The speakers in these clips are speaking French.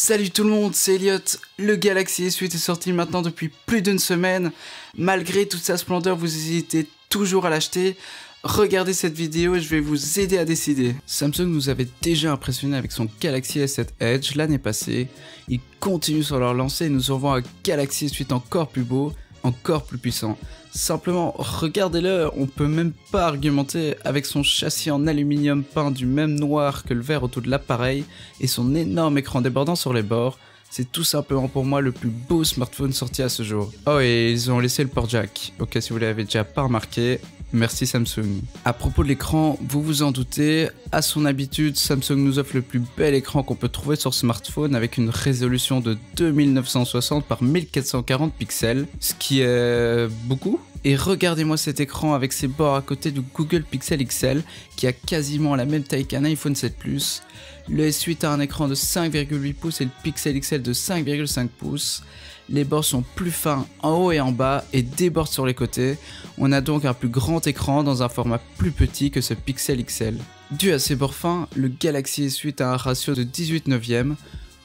Salut tout le monde, c'est Elliot. Le Galaxy S8 est sorti maintenant depuis plus d'une semaine. Malgré toute sa splendeur, vous hésitez toujours à l'acheter. Regardez cette vidéo et je vais vous aider à décider. Samsung nous avait déjà impressionné avec son Galaxy S7 Edge l'année passée. Ils continuent sur leur lancée et nous envoient un Galaxy S8 encore plus beau, encore plus puissant. Simplement, regardez-le, on peut même pas argumenter avec son châssis en aluminium peint du même noir que le verre autour de l'appareil et son énorme écran débordant sur les bords. C'est tout simplement pour moi le plus beau smartphone sorti à ce jour. Oh, et ils ont laissé le port jack. Ok, si vous l'avez déjà pas remarqué, merci Samsung. À propos de l'écran, vous vous en doutez, à son habitude, Samsung nous offre le plus bel écran qu'on peut trouver sur smartphone avec une résolution de 2960 par 1440 pixels, ce qui est beaucoup. Et regardez-moi cet écran avec ses bords à côté du Google Pixel XL qui a quasiment la même taille qu'un iPhone 7 Plus. Le S8 a un écran de 5,8 pouces et le Pixel XL de 5,5 pouces. Les bords sont plus fins en haut et en bas et débordent sur les côtés. On a donc un plus grand écran dans un format plus petit que ce Pixel XL. Dû à ces bords fins, le Galaxy S8 a un ratio de 18 neuvième.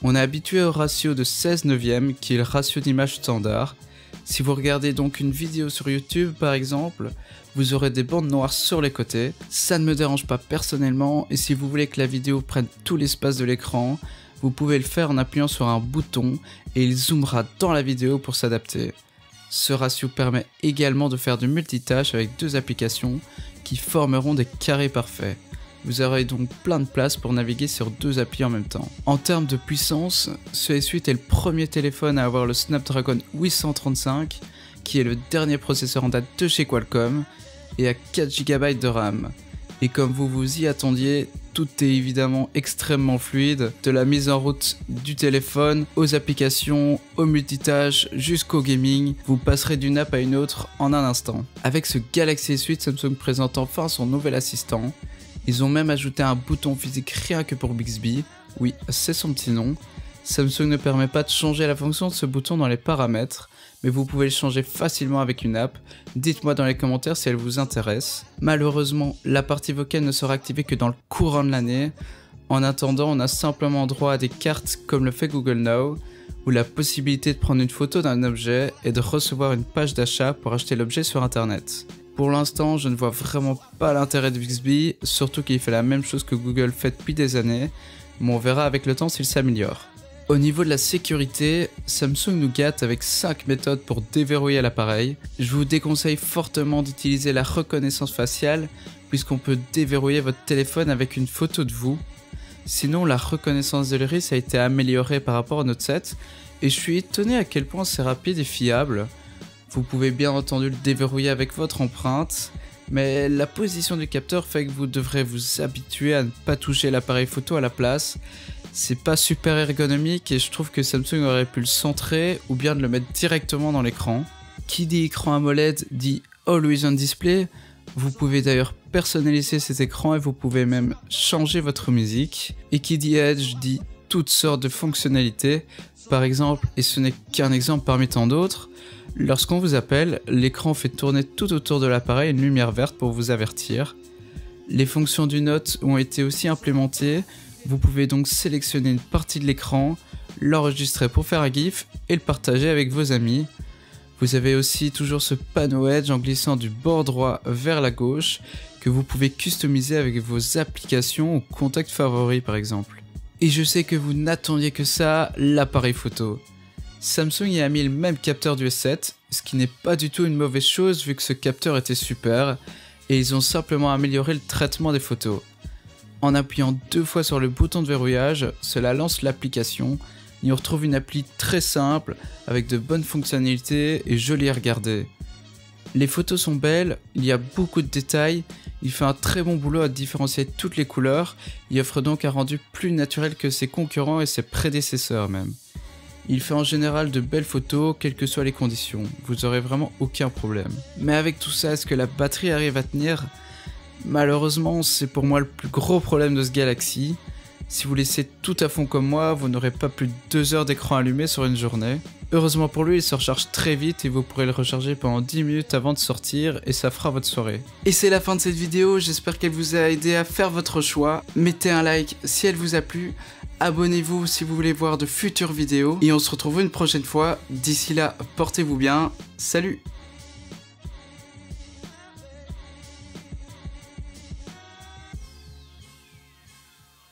On est habitué au ratio de 16 neuvième qui est le ratio d'image standard. Si vous regardez donc une vidéo sur YouTube par exemple, vous aurez des bandes noires sur les côtés. Ça ne me dérange pas personnellement et si vous voulez que la vidéo prenne tout l'espace de l'écran, vous pouvez le faire en appuyant sur un bouton et il zoomera dans la vidéo pour s'adapter. Ce ratio permet également de faire du multitâche avec deux applications qui formeront des carrés parfaits. Vous aurez donc plein de place pour naviguer sur deux applis en même temps. En termes de puissance, ce S8 est le premier téléphone à avoir le Snapdragon 835, qui est le dernier processeur en date de chez Qualcomm, et à 4 Go de RAM. Et comme vous vous y attendiez, tout est évidemment extrêmement fluide, de la mise en route du téléphone, aux applications, au multitâche, jusqu'au gaming, vous passerez d'une app à une autre en un instant. Avec ce Galaxy S8, Samsung présente enfin son nouvel assistant. Ils ont même ajouté un bouton physique rien que pour Bixby, oui, c'est son petit nom. Samsung ne permet pas de changer la fonction de ce bouton dans les paramètres, mais vous pouvez le changer facilement avec une app. Dites-moi dans les commentaires si elle vous intéresse. Malheureusement, la partie vocale ne sera activée que dans le courant de l'année. En attendant, on a simplement droit à des cartes comme le fait Google Now, ou la possibilité de prendre une photo d'un objet et de recevoir une page d'achat pour acheter l'objet sur internet. Pour l'instant, je ne vois vraiment pas l'intérêt de Bixby, surtout qu'il fait la même chose que Google fait depuis des années, mais on verra avec le temps s'il s'améliore. Au niveau de la sécurité, Samsung nous gâte avec 5 méthodes pour déverrouiller l'appareil. Je vous déconseille fortement d'utiliser la reconnaissance faciale, puisqu'on peut déverrouiller votre téléphone avec une photo de vous. Sinon, la reconnaissance de l'iris a été améliorée par rapport à Note 7, et je suis étonné à quel point c'est rapide et fiable. Vous pouvez bien entendu le déverrouiller avec votre empreinte, mais la position du capteur fait que vous devrez vous habituer à ne pas toucher l'appareil photo à la place. C'est pas super ergonomique et je trouve que Samsung aurait pu le centrer ou bien de le mettre directement dans l'écran. Qui dit écran AMOLED dit Always on Display. Vous pouvez d'ailleurs personnaliser cet écran et vous pouvez même changer votre musique. Et qui dit Edge dit toutes sortes de fonctionnalités. Par exemple, et ce n'est qu'un exemple parmi tant d'autres, lorsqu'on vous appelle, l'écran fait tourner tout autour de l'appareil une lumière verte pour vous avertir. Les fonctions du Note ont été aussi implémentées, vous pouvez donc sélectionner une partie de l'écran, l'enregistrer pour faire un GIF et le partager avec vos amis. Vous avez aussi toujours ce panneau Edge en glissant du bord droit vers la gauche que vous pouvez customiser avec vos applications ou contacts favoris par exemple. Et je sais que vous n'attendiez que ça, l'appareil photo. Samsung y a mis le même capteur du S7, ce qui n'est pas du tout une mauvaise chose vu que ce capteur était super, et ils ont simplement amélioré le traitement des photos. En appuyant 2 fois sur le bouton de verrouillage, cela lance l'application, et on retrouve une appli très simple, avec de bonnes fonctionnalités et jolie à regarder. Les photos sont belles, il y a beaucoup de détails, il fait un très bon boulot à différencier toutes les couleurs, il offre donc un rendu plus naturel que ses concurrents et ses prédécesseurs même. Il fait en général de belles photos, quelles que soient les conditions, vous aurez vraiment aucun problème. Mais avec tout ça, est-ce que la batterie arrive à tenir ? Malheureusement, c'est pour moi le plus gros problème de ce Galaxy. Si vous laissez tout à fond comme moi, vous n'aurez pas plus de 2 heures d'écran allumé sur une journée. Heureusement pour lui, il se recharge très vite et vous pourrez le recharger pendant 10 minutes avant de sortir et ça fera votre soirée. Et c'est la fin de cette vidéo, j'espère qu'elle vous a aidé à faire votre choix. Mettez un like si elle vous a plu, abonnez-vous si vous voulez voir de futures vidéos et on se retrouve une prochaine fois. D'ici là, portez-vous bien, salut!